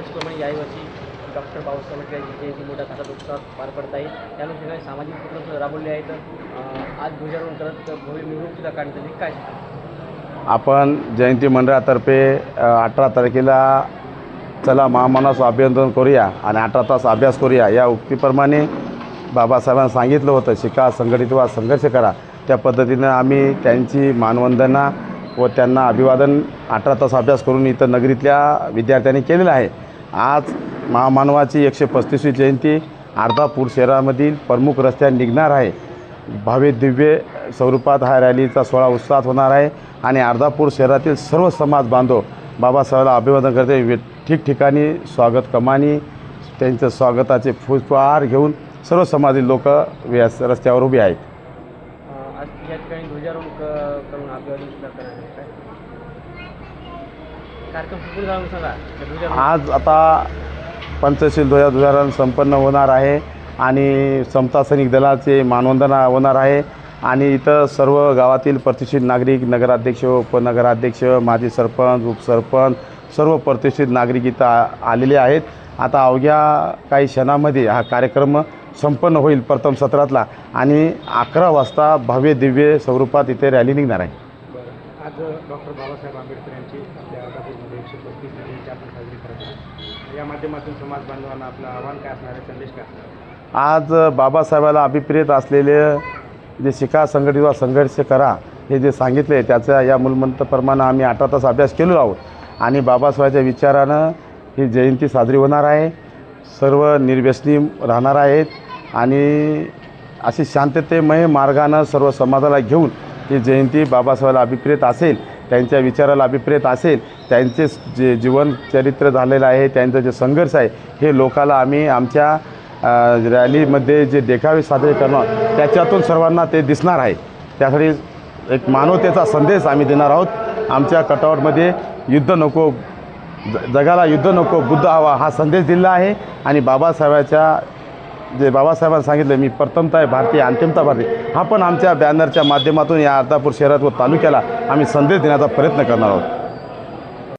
दरवर्षीप्रमाणे यावर्षी डॉक्टर बाबासाहेब आंबेडकर जयंती मोठ्या थाटात उत्साहात पार पडत आहे. त्यानुसार सामाजिक उपक्रम राबवले आहेत. आज ध्वजारोहण करत भव्य मिरवणूक सुद्धा काढण्यात आली. काय आपण जयंती मंडळातर्फे 18 तारखेला चला महामानवाचं अभिनंदन करूया आणि 18 तास अभ्यास करूया या उक्तीप्रमाणे बाबासाहेबांनी सांगितलं होतं, शिका, संघटित व्हा, संघर्ष करा. त्या पद्धतीनं आम्ही त्यांची मानवंदना व त्यांना अभिवादन 18 तास अभ्यास करून इथं नगरीतल्या विद्यार्थ्यांनी केलेलं आहे. आज महामानवाची 135वी जयंती अर्धापूर शहरामधील प्रमुख रस्त्यावर निघणार आहे. भव्य दिव्य स्वरूपात हा रॅलीचा सोहळा उत्साहात होणार आहे आणि अर्धापूर शहरातील सर्व समाज बांधव बाबासाहेबांना अभिवादन करते. ठिकठिकाणी स्वागत कमानी त्यांचं स्वागताचे पुष्पहार घेऊन सर्व समाजातील लोक रस्त्यावर उभे आहेत. आज या ठिकाणी ध्वजारोहण करून अभिवादन सुद्धा करण्यात आले. काय कार्यक्रम सुरू झाला सांगा. आज आता पंचशील ध्वजारोहण संपन्न होणार आहे आणि समता सैनिक दलाचे मानवंदना होणार आहे आणि इथं सर्व गावातील प्रतिष्ठित नागरिक, नगराध्यक्ष, उपनगराध्यक्ष, माजी सरपंच, उपसरपंच, सर्व प्रतिष्ठित नागरिक इथं आलेले आहेत. आता अवघ्या काही क्षणामध्ये हा कार्यक्रम संपन्न होईल प्रथम सत्रातला आणि 11 वाजता भव्य दिव्य स्वरूपात इथे रॅली निघणार आहे. आज डॉक्टर बाबासाहेब आंबेडकर यांची आपल्या अर्धापूरमध्ये 135 जयंती आपण साजरी करत आहोत. या माध्यमातून समाज बांधवांना आपलं आव्हान काय असणार आहे, संदेश काय असणार आहे? आज बाबासाहेबाला अभिप्रेत असलेले जे शिका, संघटित व्हा, संघर्ष करा हे जे सांगितले त्याचा या मूलमंत्राप्रमाणे आम्ही 18 तास अभ्यास केलेलो आहोत आणि बाबासाहेबांच्या विचारानं ही जयंती साजरी होणार आहे. सर्व निर्व्यसनी राहणार आहेत आणि अशी शांततेमय मार्गानं सर्व समाजाला घेऊन ही जयंती बाबासाहेबाला अभिप्रेत असेल, त्यांच्या विचाराला अभिप्रेत असेल, त्यांचे जे जीवनचरित्र झालेलं आहे, त्यांचं जे संघर्ष आहे हे लोकाला आम्ही आमच्या रॅलीमध्ये जे देखावे साजरे करणार त्याच्यातून सर्वांना ते दिसणार आहे. त्यासाठी एक मानवतेचा संदेश आम्ही देणार आहोत. आमच्या कटआउटमध्ये युद्ध नको, जगाला युद्ध नको, बुद्ध हवा हा संदेश दिला आहे आणि बाबासाहेबांच्या जे बाबासाहेबांनी सांगितलं, मी प्रथमता आहे भारतीय, अंतिमता भारतीय, हा पण आमच्या बॅनरच्या माध्यमातून या अर्धापूर शहरात व तालुक्याला आम्ही संदेश देण्याचा प्रयत्न करणार आहोत.